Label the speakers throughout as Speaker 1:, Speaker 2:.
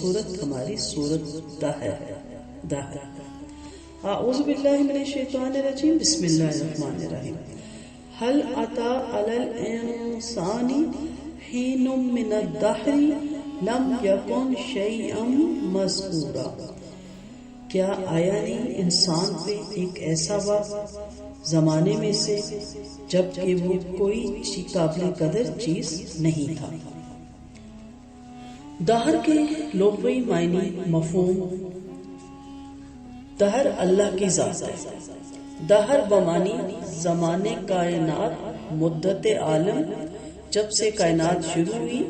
Speaker 1: صورت ہماری صورت داہر. اعوذ باللہ من الشیطان الرجیم. بسم اللہ الرحمن الرحیم. هل اتى على الانسان حين من الدهر لم يكن شيئا مذکورا. کیا آیا نہیں انسان پہ ایک ایسا وقت زمانے میں سے جب کہ وہ کوئی قابل قدر چیز نہیں تھا. دہر کے لغوی معنی مفہوم دہر اللہ کی ذات ہے. دہر بمانی زمانے کائنات مدت عالم جب سے کائنات شروع ہوئی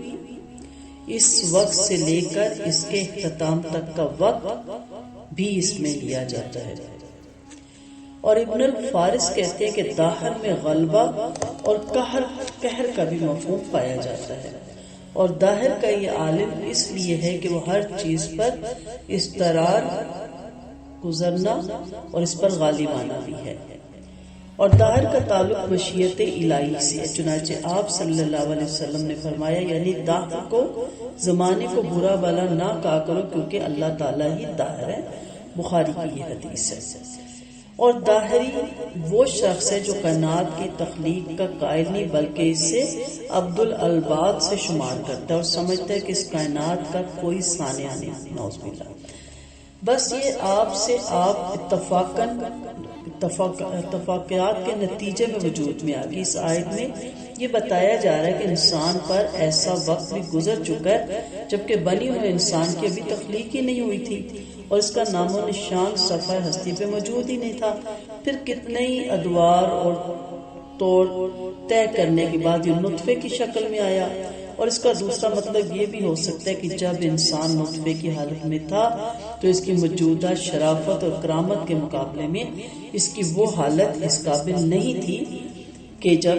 Speaker 1: اس وقت سے لے کر اس کے اختتام تک کا وقت بھی اس میں لیا جاتا ہے. اور ابن الفارس کہتے ہیں کہ دہر میں غلبہ اور قہر کا بھی مفہوم پایا جاتا ہے. اور دہر کا یہ عالم اس لیے ہے کہ وہ ہر چیز پر استقرار گزرنا اور اس پر غالب آنا بھی ہے. اور دہر کا تعلق مشیت الہی سے ہے. چنانچہ آپ صلی اللہ علیہ وسلم نے فرمایا یعنی دہر کو زمانے کو برا بلا نہ کہا کرو کیونکہ اللہ تعالیٰ ہی دہر ہے. بخاری کی یہ حدیث ہے. اور داہری وہ شخص ہے جو کائنات کی تخلیق کا قائل نہیں بلکہ اسے عبد الالباد سے شمار کرتا ہے اور سمجھتا ہے کہ اس کائنات کا کوئی صانع نہیں. نعوذ باللہ. بس یہ آپ سے آپ اتفاقیات کے نتیجے میں وجود میں آ گئی. اس آیت میں یہ بتایا جا رہا ہے کہ انسان پر ایسا وقت بھی گزر چکا ہے جبکہ بنی ہوئے انسان کی ابھی تخلیق ہی نہیں ہوئی تھی اور اس کا نام و نشان صفحہ ہستی پہ موجود ہی نہیں تھا. پھر کتنے ہی ادوار اور توڑ طے کرنے کے بعد یہ نطفے کی شکل میں آیا. اور اس کا دوسرا مطلب یہ بھی ہو سکتا ہے کہ جب انسان نطفے کی حالت میں تھا تو اس کی موجودہ شرافت اور کرامت کے مقابلے میں اس کی وہ حالت اس قابل نہیں تھی کہ جب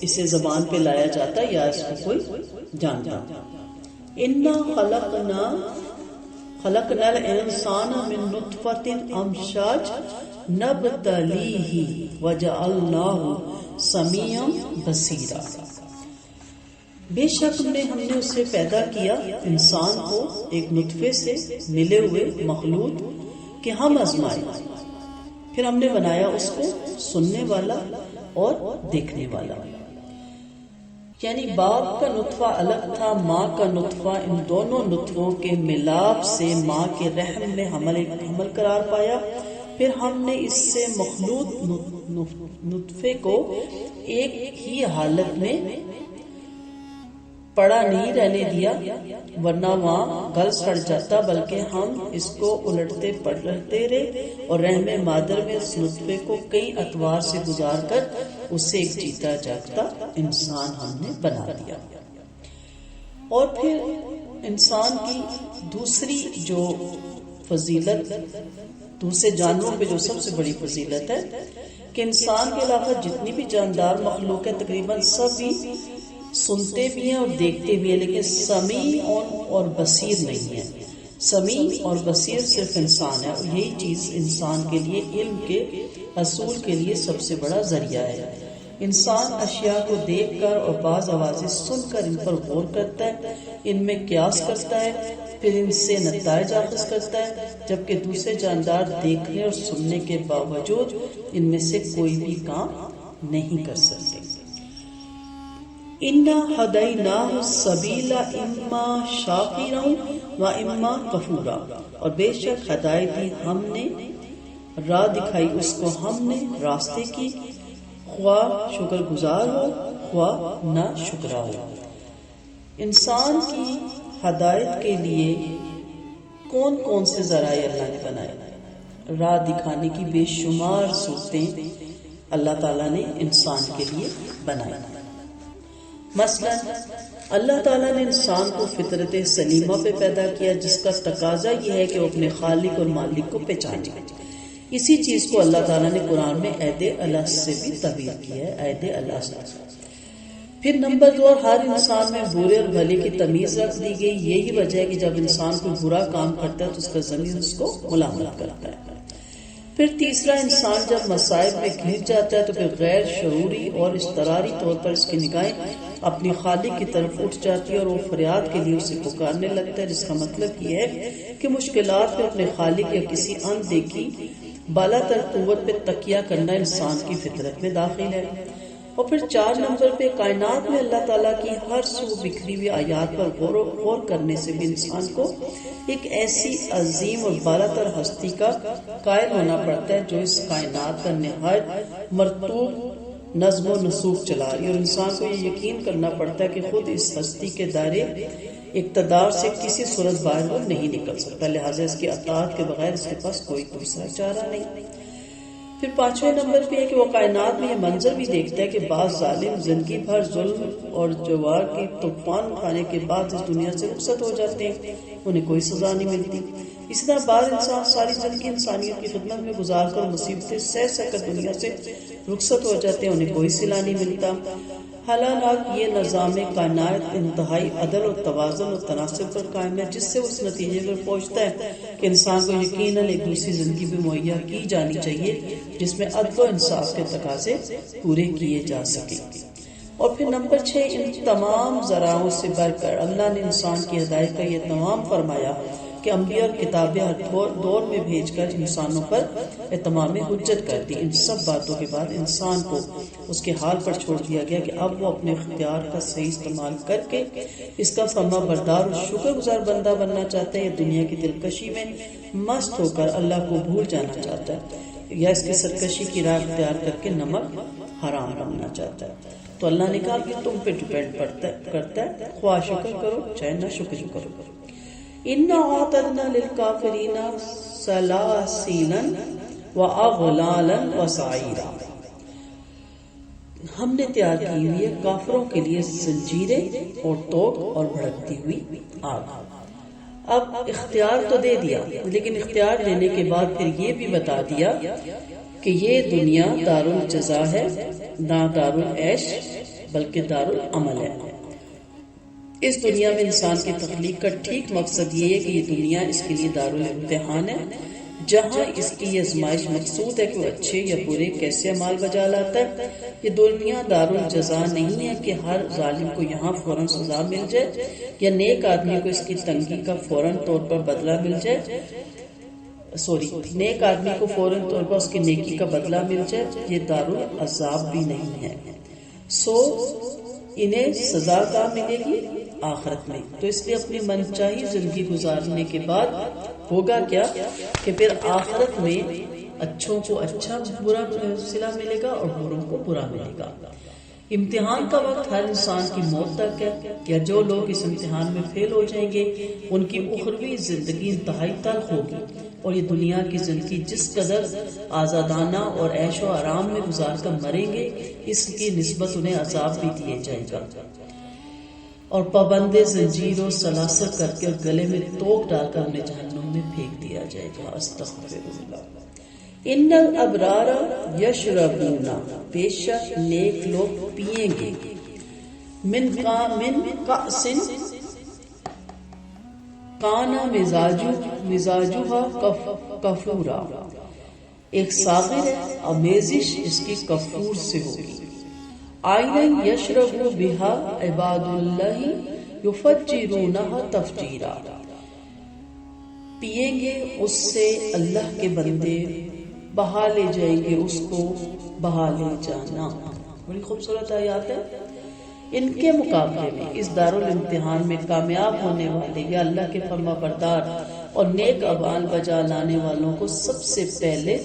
Speaker 1: اسے زبان پہ لایا جاتا یا اس کو کوئی جانتا. انا خلقنا الانسان من نطفۃ امشاج نبتلیہ وجعلناہ سمیعا بصیرا. بے شک ہم نے اسے پیدا کیا انسان کو ایک نطفے سے ملے ہوئے مخلوط کہ ہم آزمائے. پھر ہم نے بنایا اس کو سننے والا اور دیکھنے والا. یعنی باپ کا نطفہ الگ تھا، ماں کا نطفہ. ان دونوں نطفوں کے ملاپ سے ماں کے رحم میں حمل قرار پایا. پھر ہم نے اس سے مخلوط نطفے کو ایک ہی حالت میں پڑا نہیں رہنے دیا ورنہ وہاں گل سڑ جاتا، بلکہ ہم اس کو الٹتے پلٹتے رہے اور رحم مادر میں اس نطفے کو کئی ادوار سے گزار کر اسے ایک جیتا جاگتا انسان ہم نے بنا دیا. اور پھر انسان کی دوسری جو فضیلت دوسرے جانوروں پہ جو سب سے بڑی فضیلت ہے کہ انسان کے علاوہ جتنی بھی جاندار مخلوق ہے تقریباً سبھی سنتے بھی ہیں اور دیکھتے بھی ہیں، لیکن سمیع اور بصیر نہیں ہے. سمیع اور بصیر صرف انسان ہے اور یہی چیز انسان کے لیے علم کے حصول کے لیے سب سے بڑا ذریعہ ہے. انسان اشیاء کو دیکھ کر اور بعض آوازیں سن کر ان پر غور کرتا ہے، ان میں قیاس کرتا ہے، پھر ان سے نتائج اخذ کرتا ہے، جبکہ دوسرے جاندار دیکھنے اور سننے کے باوجود ان میں سے کوئی بھی کام نہیں کر سکتے. انا ہدیناہ السبیل اما شاکرا و اما کفورا. اور بے شک ہدایت دی ہم نے، راہ دکھائی اس کو ہم نے راستے کی، خواہ شکر گزار ہو خواہ نہ شکرا ہو. انسان کی ہدایت کے لیے کون کون سے ذرائع اللہ نے بنائے؟ راہ دکھانے کی بے شمار صورتیں اللہ تعالیٰ نے انسان کے لیے بنائی. مثلا اللہ تعالیٰ نے انسان کو فطرت سلیمہ پہ پیدا کیا جس کا تقاضا یہ ہے کہ وہ اپنے خالق اور مالک کو پہچانے. اسی چیز کو اللہ تعالیٰ نے قرآن میں عہد اللہ سے بھی تعبیر کیا ہے، عہد اللہ سے. پھر نمبر 2، ہر انسان میں برے اور بھلے کی تمیز رکھ دی گئی. یہی وجہ ہے کہ جب انسان کوئی برا کام کرتا ہے تو اس کا ضمیر اس کو ملامت کرتا ہے. پھر تیسرا، انسان جب مصائب میں گر جاتا ہے تو پھر غیر شعوری اور اضطراری طور پر اس کی نگاہیں اپنی خالق کی طرف اٹھ جاتی ہے اور وہ فریاد کے لیے اسے پکارنے لگتا ہے، جس کا مطلب یہ ہے کہ مشکلات میں اپنے خالق یا کسی اندیکھی بالا تر قوت پہ تکیہ کرنا انسان کی فطرت میں داخل ہے۔ اور پھر 4 نمبر پہ کائنات میں اللہ تعالیٰ کی ہر سو بکھری ہوئی آیات پر غور کرنے سے بھی انسان کو ایک ایسی عظیم اور بالا تر ہستی کا قائل ہونا پڑتا ہے جو اس کائنات کا نہایت مرتوب نظم و نسوق چلا رہی ہے، اور انسان کو یہ یقین کرنا پڑتا ہے کہ خود اس ہستی کے دائرے اقتدار سے کسی صورت باہر وہ نہیں نکل سکتا، لہٰذا اس کی اطاعت کے بغیر اس کے پاس کوئی دوسرا چارہ نہیں۔ پھر 5ویں نمبر پہ ہے کہ وہ کائنات میں یہ منظر بھی دیکھتا ہے کہ بعض ظالم زندگی بھر ظلم اور جوار کی طوفان اٹھانے کے بعد اس دنیا سے رخصت ہو جاتے ہیں، انہیں کوئی سزا نہیں ملتی۔ اسی طرح بعض انسان ساری زندگی انسانیت کی خدمت میں گزار کر مصیبتیں سہ کر دنیا سے رخصت ہو جاتے ہیں، انہیں کوئی صلہ نہیں ملتا۔ حالانکہ یہ نظام کائنات انتہائی عدل اور توازن اور تناسب پر قائم ہے، جس سے اس نتیجے پر پہنچتا ہے کہ انسان کو یقیناً ایک دوسری زندگی بھی مہیا کی جانی چاہیے جس میں عدل و انصاف کے تقاضے پورے کیے جا سکیں۔ اور پھر نمبر 6، ان تمام ذرائعوں سے بڑھ کر اللہ نے انسان کی ہدایت کا یہ تمام فرمایا کہ انبیاء اور کتابیں ہر دور میں بھیج کر انسانوں پر اتمام حجت کر دی۔ ان سب باتوں کے بعد انسان کو اس کے حال پر چھوڑ دیا گیا کہ اب وہ اپنے اختیار کا صحیح استعمال کر کے اس کا فرما بردار اور شکر گزار بندہ بننا چاہتا ہے، یا دنیا کی دلکشی میں مست ہو کر اللہ کو بھول جانا چاہتا ہے، یا اس کی سرکشی کی راہ اختیار کر کے نمک حرام بننا چاہتا ہے۔ تو اللہ نے کہا کہ تم پہ ڈیپینڈ کرتا ہے، خواہ شکر کرو چاہے نہ شکر کرو۔ اِنَّا أَعْتَدْنَا لِلْكَافِرِينَ سَلَاسِلًا وَأَغْلَالًا وَسَعِيرًا، ہم نے تیار کی ہوئی ہے کافروں کے لیے زنجیریں اور توق اور بھڑکتی ہوئی آگ۔ اب اختیار تو دے دیا، لیکن اختیار دینے کے بعد پھر یہ بھی بتا دیا کہ یہ دنیا دارالجزا ہے، نہ دارالعیش بلکہ دارالعمل ہے۔ اس دنیا میں انسان کی تخلیق کا ٹھیک مقصد یہ ہے کہ یہ دنیا اس کے لیے دارالامتحان ہے، جہاں اس کی یہ آزمائش مقصود ہے کہ وہ اچھے یا برے کیسے اعمال بجا لاتا ہے۔ یہ دنیا دارالجزا نہیں ہے کہ ہر ظالم کو یہاں فوراً سزا مل جائے یا نیک آدمی کو اس کی تنگی کا فوراً طور پر بدلہ مل جائے، نیک آدمی کو فوراً طور پر اس کی نیکی کا بدلہ مل جائے۔ یہ دارالعذاب بھی نہیں ہے، انہیں سزا کہاں ملے گی؟ آخرت میں۔ تو اس لیے اپنی منچاہی زندگی گزارنے کے بعد ہوگا کیا کہ پھر آخرت میں اچھوں کو اچھا برا صلہ ملے گا اور بروں کو برا ملے گا۔ امتحان کا وقت ہر انسان کی موت تک ہے، یا جو لوگ اس امتحان میں فیل ہو جائیں گے ان کی اخروی زندگی انتہائی تلخ ہوگی، اور یہ دنیا کی زندگی جس قدر آزادانہ اور عیش و آرام میں گزار کر مریں گے اس کی نسبت انہیں عذاب بھی دیے جائے گا، اور پابند زنجیر و سلاسل کر کے گلے میں توق ڈال کر انہیں جہنم میں پھینک دیا جائے گا۔ استغفر اللہ۔ ان الابرار یشربون، بے شک نیک لوگ پیئیں گے، من کأس کان مزاجھا کفورا، ایک ساغر ہے آمیزش اس کی کفور سے ہوگی، عین یشرب بہا عباد اللہ یفجرونہا تفجیرا، پیئیں گے اس سے اللہ کے بندے بہا لے جائیں گے اس کو بہا لے جانا۔ بڑی خوبصورت آیات ہے۔ ان کے مقابلے میں اس دارالامتحان میں کامیاب ہونے والے یا اللہ کے فرما بردار اور نیک اعمال بجا لانے والوں کو سب سے پہلے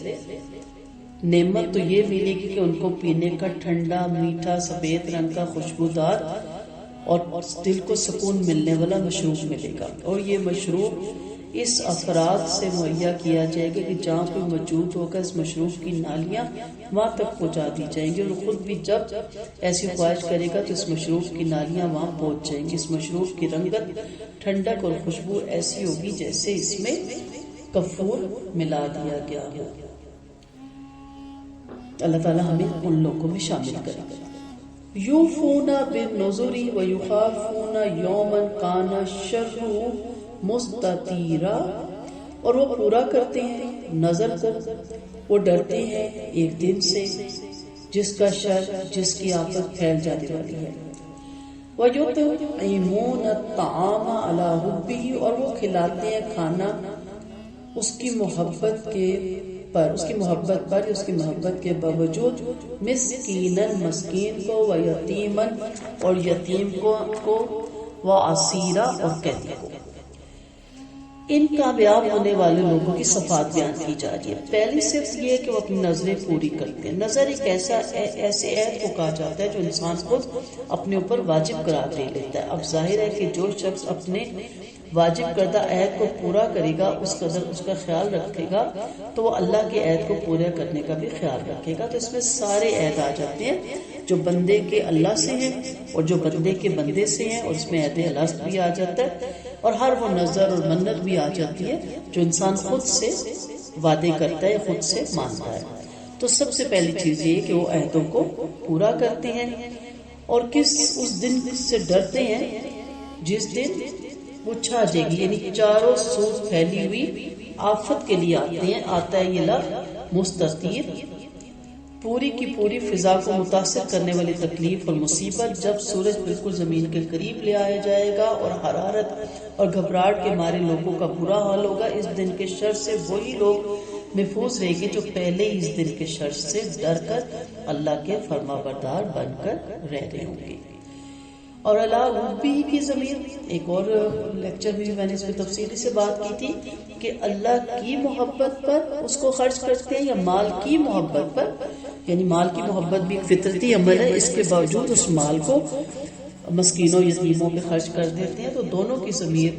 Speaker 1: نعمت تو یہ ملے گی کہ ان کو پینے کا ٹھنڈا میٹھا سفید رنگ کا خوشبودار اور دل کو سکون ملنے والا مشروب ملے گا، اور یہ مشروب اس افراد سے مہیا کیا جائے گا کہ جہاں کوئی موجود ہوگا اس مشروب کی نالیاں وہاں تک پہنچا دی جائیں گی، اور خود بھی جب ایسی خواہش کرے گا تو اس مشروب کی نالیاں وہاں پہنچ جائیں گی۔ اس مشروب کی رنگت، ٹھنڈک اور خوشبو ایسی ہوگی جیسے اس میں کفور ملا دیا گیا ہو۔ اللہ تعالیٰ ہمیں ان لوگوں میں شامل کرے گا۔ یوفون بالنذر ویخافون یوما کان شرہ مستطیرا، اور وہ پورا کرتے ہیں نظر کو، وہ ڈرتے ہیں ایک دن سے جس کا شر، جس کی آفت پھیل جانے والی ہے۔ وَيُطْعِمُونَ الطَّعَامَ عَلَى حُبِّهِ، اور وہ کھلاتے ہیں کھانا اس کی محبت کے باوجود، مسکیناً مسکین کو، ویتیماً اور یتیم کو، واسیرا اور قیدی کو۔ ان کامیاب ہونے والے لوگوں کی صفات بیان کی جا رہی ہے۔ پہلی صرف یہ ہے کہ وہ اپنی نظریں پوری کرتے ہیں۔ نظر ایک ایسے عہد کو کہا جاتا ہے جو انسان خود اپنے اوپر واجب قرار دے لیتا ہے۔ اب ظاہر ہے کہ جو شخص اپنے واجب کردہ عہد کو پورا کرے گا، اس قدر اس کا خیال رکھے گا، تو وہ اللہ کے عہد کو پورا کرنے کا بھی خیال رکھے گا۔ تو اس میں سارے عہد آ جاتے ہیں جو بندے کے اللہ سے ہیں اور جو بندے کے بندے سے ہیں، اور اس میں عہد الست بھی آ جاتا ہے، اور ہر وہ نظر اور منت بھی آ جاتی ہے جو انسان خود سے وعدے کرتا ہے، خود سے مانتا ہے۔ تو سب سے پہلی چیز یہ کہ وہ عہدوں کو پورا کرتے ہیں، اور اس دن سے ڈرتے ہیں جس دن وہ چھا جائے گی، یعنی چاروں سو پھیلی ہوئی آفت کے لیے آتا ہے یہ لفظ مستطیر، پوری کی پوری فضا کو متاثر کرنے والی تکلیف اور مصیبت، جب سورج بالکل زمین کے قریب لے آیا جائے گا اور حرارت اور گھبراہٹ کے مارے لوگوں کا برا حال ہوگا۔ اس دن کے شر سے وہی لوگ محفوظ رہیں گے جو پہلے اس دن کے شر سے ڈر کر اللہ کے فرما بردار بن کر رہ رہے ہوں گے۔ اور اللہ حبی کی ضمیر، ایک اور لیکچر میں نے اس پہ تفصیلی سے بات کی تھی کہ اللہ کی محبت پر اس کو خرچ کرتے ہیں یا مال کی محبت پر، یعنی مال کی محبت بھی ایک فطرتی عمل ہے، اس کے باوجود اس مال کو مسکینوں یتیموں پہ خرچ کر دیتے ہیں۔ تو دونوں کی ضمیر،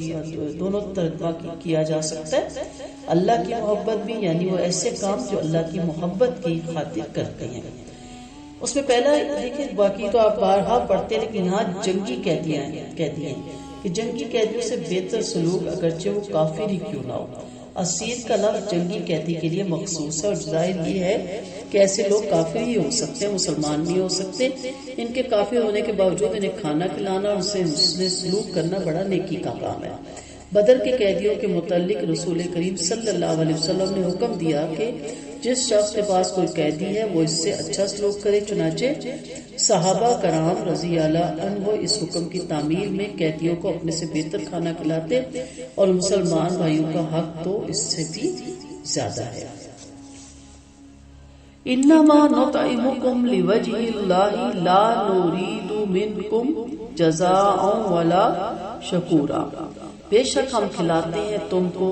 Speaker 1: دونوں ترجمہ کیا جا سکتا ہے۔ اللہ کی محبت بھی، یعنی وہ ایسے کام جو اللہ کی محبت کی خاطر کرتے ہیں۔ اس میں پہلا دیکھیں، باقی تو آپ بارہا پڑھتے ہیں، لیکن یہاں جنگی قیدی ہیں کہ جنگی قیدیوں سے بہتر سلوک اگرچہ وہ کافر ہی کیوں نہ ہو۔ اسیر کا لفظ جنگی قیدی کے لیے مخصوص ہے، اور ظاہر یہ ہے کہ ایسے لوگ کافر ہی ہو سکتے ہیں، مسلمان نہیں ہو سکتے۔ ان کے کافر ہونے کے باوجود انہیں کھانا کھلانا اور ان سے حسن سلوک کرنا بڑا نیکی کا کام ہے۔ بدر کے قیدیوں کے متعلق رسول کریم صلی اللہ علیہ وسلم نے حکم دیا کہ جس شخص کے پاس کوئی قیدی ہے وہ اس سے اچھا سلوک کرے، چنانچہ صحابہ کرام رضی اللہ عنہ اس حکم کی تعمیل میں قیدیوں کو اپنے سے بہتر کھانا کھلاتے، اور مسلمان بھائیوں کا حق تو اس سے بھی زیادہ ہے۔ انما نطعمکم لوجہ اللہ لا نرید منکم جزاء ولا شکورا، بے شک ہم کھلاتے ہیں تم کو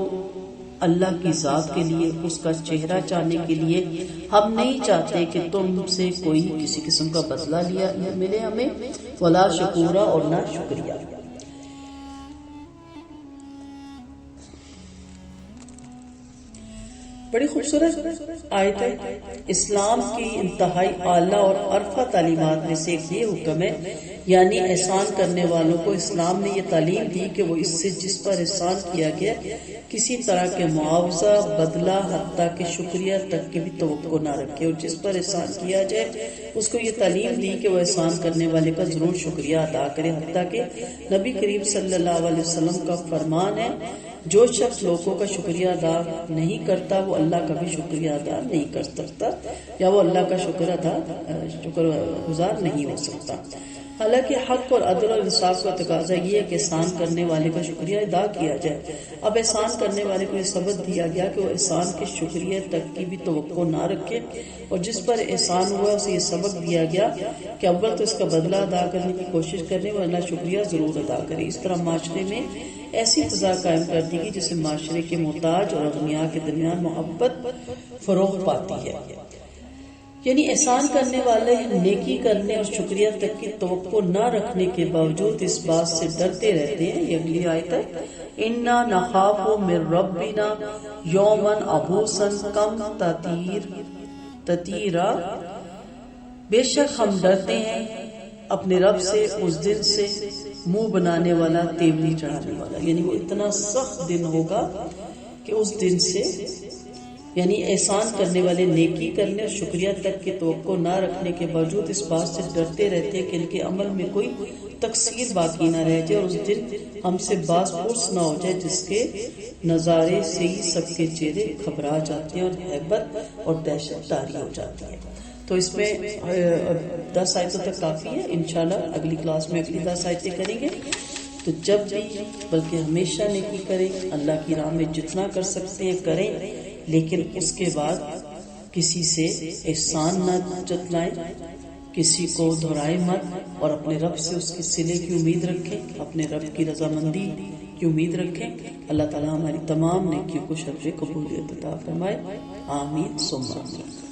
Speaker 1: اللہ کی ذات کے لیے، اس کا چہرہ چاہنے کے لیے، ہم نہیں چاہتے کہ تم سے کوئی کسی قسم کا بدلہ ملے ہمیں، ولا شکورا اور نہ شکریہ۔ بڑی خوبصورت آیت ہے۔ اسلام کی انتہائی اعلیٰ اور عرفہ تعلیمات میں سے ایک یہ حکم ہے، یعنی احسان کرنے والوں کو اسلام نے یہ تعلیم دی کہ وہ اس سے جس پر احسان کیا گیا کسی طرح کے معاوضہ، بدلہ، حتیٰ کہ شکریہ تک کی بھی توقع نہ رکھے، اور جس پر احسان کیا جائے اس کو یہ تعلیم دی کہ وہ احسان کرنے والے کا ضرور شکریہ ادا کرے، حتیٰ کہ نبی کریم صلی اللہ علیہ وسلم کا فرمان ہے جو شخص لوگوں کا شکریہ ادا نہیں کرتا وہ اللہ کا بھی شکریہ ادا نہیں کر سکتا، یا وہ اللہ کا شکر گزار نہیں ہو سکتا۔ حالانکہ حق اور عدل اور انصاف کا تقاضا یہ ہے کہ احسان کرنے والے کا شکریہ ادا کیا جائے۔ اب احسان کرنے والے کو یہ سبق دیا گیا کہ وہ احسان کے شکریہ تک کی بھی توقع نہ رکھے، اور جس پر احسان ہوا اسے یہ سبق دیا گیا کہ اول تو اس کا بدلہ ادا کرنے کی کوشش کرے، ورنہ شکریہ ضرور ادا کرے۔ اس طرح معاشرے میں ایسی فضا قائم کر دی گئی جس سے معاشرے کے محتاج اور اغنیاء کے درمیان محبت فروغ پاتی ہے۔ یعنی احسان کرنے والے نیکی کرنے اور شکریہ تک کی توقع نہ رکھنے کے باوجود اس بات سے ڈرتے رہتے ہیں۔ یہ اگلی آیت ہے، اِنَّا نَخَافُ مِن رَبِّنَا يَوْمًا عَبُوسًا قَمْطَرِيرًا، بے شک ہم ڈرتے ہیں اپنے رب سے اس دن سے منہ بنانے والا، تیوری چڑھانے والا، یعنی وہ اتنا سخت دن ہوگا کہ اس دن سے، یعنی احسان کرنے والے نیکی کرنے اور شکریہ تک کی توقع نہ رکھنے کے باوجود اس بات سے ڈرتے رہتے ہیں کہ ان کے عمل میں کوئی تقصیر باقی نہ رہ جائے اور اس دن ہم سے باز پرس نہ ہو جائے، جس کے نظارے سے ہی سب کے چہرے گھبرا جاتے ہیں اور ہیبت اور دہشت طاری ہو جاتی ہے۔ تو اس میں 10 آیتوں تک کافی ہے. انشاءاللہ اگلی کلاس میں اگلی 10 آیتیں کریں گے. تو جب بھی بلکہ ہمیشہ نیکی کریں، اللہ کی راہ میں جتنا کر سکتے ہیں کریں، لیکن اس کے بعد کسی سے احسان نہ جتلائیں، کسی کو دہرائے مت، اور اپنے رب سے اس کے صلے کی امید رکھیں، اپنے رب کی رضامندی کی امید رکھیں. اللہ تعالی ہماری تمام نیکیوں کو شرف قبولیت عطا فرمائے. آمین ثم آمین.